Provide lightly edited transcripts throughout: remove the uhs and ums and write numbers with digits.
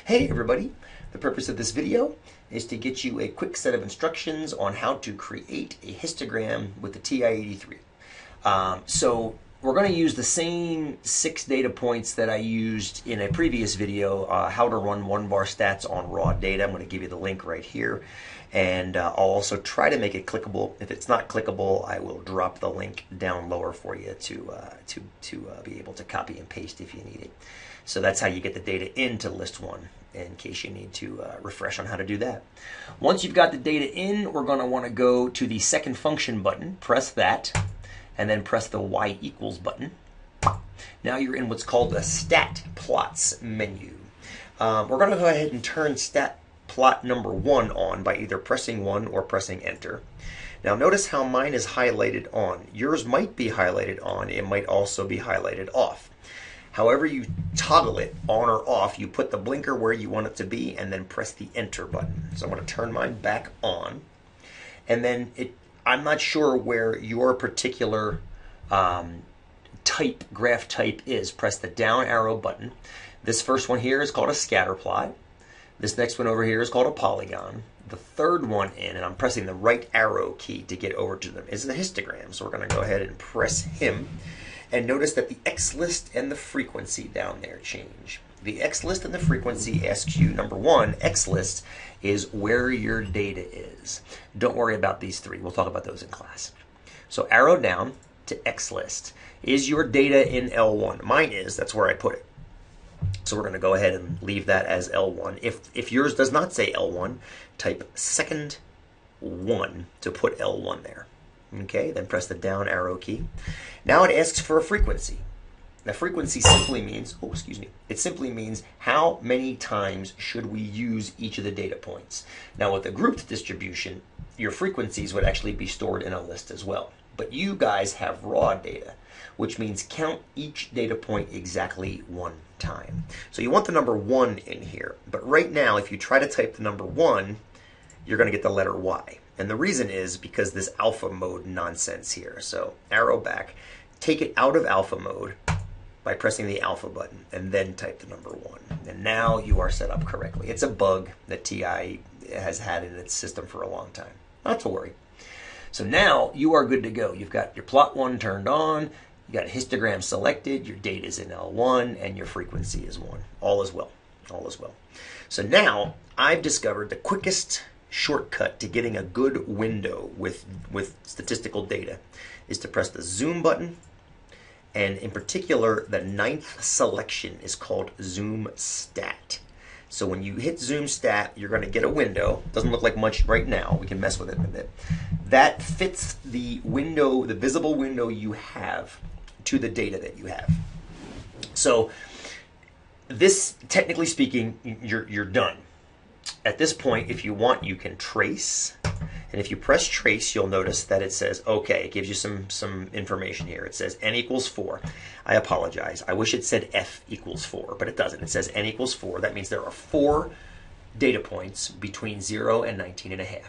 Hey everybody, the purpose of this video is to get you a quick set of instructions on how to create a histogram with the TI-83. So we're going to use the same 6 data points that I used in a previous video, how to run 1-bar stats on raw data. I'm going to give you the link right here, and I'll also try to make it clickable. If it's not clickable, I will drop the link down lower for you to be able to copy and paste if you need it. So that's how you get the data into list 1, in case you need to refresh on how to do that. Once you've got the data in, we're going to want to go to the second function button, press that, and then press the Y equals button. Now you're in what's called the stat plots menu. We're going to go ahead and turn stat plot number 1 on by either pressing 1 or pressing enter. Now notice how mine is highlighted on. Yours might be highlighted on, it might also be highlighted off. However you toggle it on or off, you put the blinker where you want it to be and then press the enter button. So I'm going to turn mine back on, and then I'm not sure where your particular graph type is. Press the down arrow button. This first one here is called a scatter plot. This next one over here is called a polygon. The third one in, and I'm pressing the right arrow key to get over to them, is the histogram. So we're going to go ahead and press him. And notice that the X list and the frequency down there change. The X list and the frequency asks you, number 1, X list is where your data is. Don't worry about these 3. We'll talk about those in class. So arrow down to X list. Is your data in L1? Mine is. That's where I put it. So we're going to go ahead and leave that as L1. If yours does not say L1, type second 1 to put L1 there. Okay, then press the down arrow key. Now it asks for a frequency. The frequency simply means, it simply means how many times should we use each of the data points. Now with a grouped distribution, your frequencies would actually be stored in a list as well. But you guys have raw data, which means count each data point exactly 1 time. So you want the number 1 in here. But right now, if you try to type the number 1, you're going to get the letter Y. And the reason is because this alpha mode nonsense here. So arrow back, take it out of alpha mode by pressing the alpha button, and then type the number 1. And now you are set up correctly. It's a bug that TI has had in its system for a long time. Not to worry. So now you are good to go. You've got your plot 1 turned on, you got histogram selected, your data is in L1, and your frequency is 1. All is well. All is well. So now I've discovered the quickest shortcut to getting a good window with statistical data is to press the zoom button, and in particular the 9th selection is called zoom stat. So when you hit zoom stat, you're going to get a window. Doesn't look like much right now. We can mess with it a bit. That fits the window, the visible window you have to the data that you have. So this, technically speaking, you're done. At this point, if you want, you can trace. And if you press trace, you'll notice that it says, okay, it gives you some information here. It says n equals 4. I apologize. I wish it said f equals 4, but it doesn't. It says n equals 4. That means there are 4 data points between 0 and 19.5.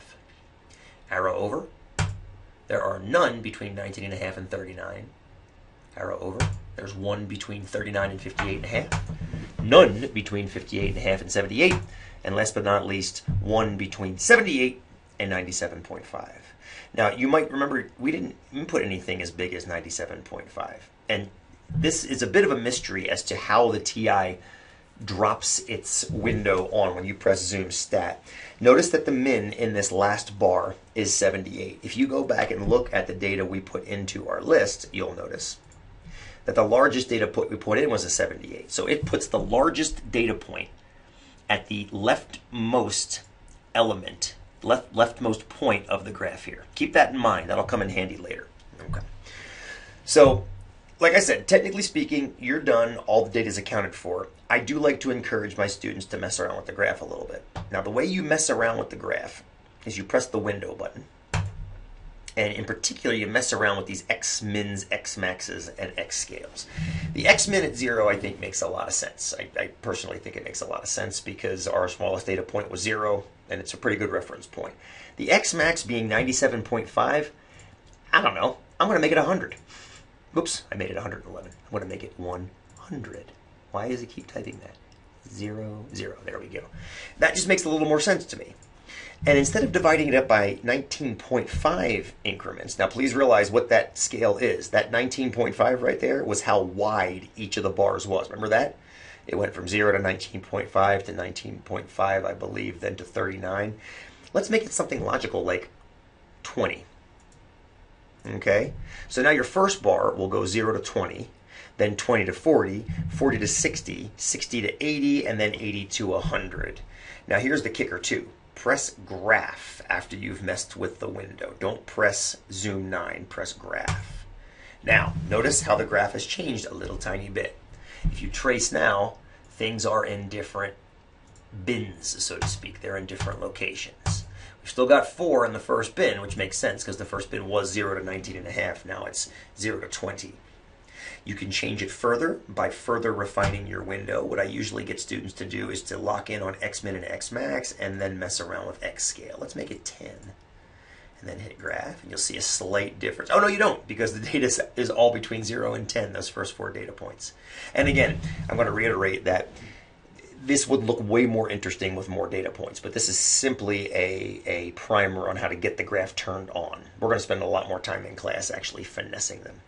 Arrow over. There are none between 19.5 and 39. Arrow over. There's 1 between 39 and 58.5. None between 58.5 and 78. And last but not least, 1 between 78 and 97.5. Now, you might remember we didn't input anything as big as 97.5. And this is a bit of a mystery as to how the TI drops its window on when you press zoom stat. Notice that the min in this last bar is 78. If you go back and look at the data we put into our list, you'll notice that the largest data we put in was a 78. So it puts the largest data point at the leftmost element, leftmost point of the graph here. Keep that in mind. That'll come in handy later. Okay. So, like I said, technically speaking, you're done. All the data is accounted for. I do like to encourage my students to mess around with the graph a little bit. Now, the way you mess around with the graph is you press the window button. And in particular, you mess around with these X mins, X maxes, and X scales. The X min at 0, I think, makes a lot of sense. I personally think it makes a lot of sense because our smallest data point was 0, and it's a pretty good reference point. The X max being 97.5, I don't know. I'm going to make it 100. Oops, I made it 111. I'm going to make it 100. Why does it keep typing that? 0, 0. There we go. That just makes a little more sense to me. And instead of dividing it up by 19.5 increments, now please realize what that scale is. That 19.5 right there was how wide each of the bars was. Remember that? It went from 0 to 19.5 to 19.5, I believe, then to 39. Let's make it something logical like 20. Okay? So now your first bar will go 0 to 20, then 20 to 40, 40 to 60, 60 to 80, and then 80 to 100. Now here's the kicker too. Press graph after you've messed with the window. Don't press zoom 9, press graph. Now, notice how the graph has changed a little tiny bit. If you trace now, things are in different bins, so to speak. They're in different locations. We've still got 4 in the first bin, which makes sense because the first bin was 0 to 19.5. Now it's 0 to 20. You can change it further by further refining your window. What I usually get students to do is to lock in on X-min and X-max and then mess around with X-scale. Let's make it 10. And then hit graph, and you'll see a slight difference. Oh, no, you don't, because the data is all between 0 and 10, those first 4 data points. And again, I'm going to reiterate that this would look way more interesting with more data points, but this is simply a primer on how to get the graph turned on. We're going to spend a lot more time in class actually finessing them.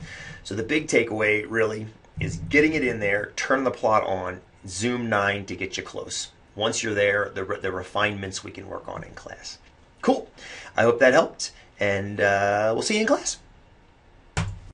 So the big takeaway really is getting it in there, turn the plot on, zoom 9 to get you close. Once you're there, the refinements we can work on in class. Cool. I hope that helped, and we'll see you in class.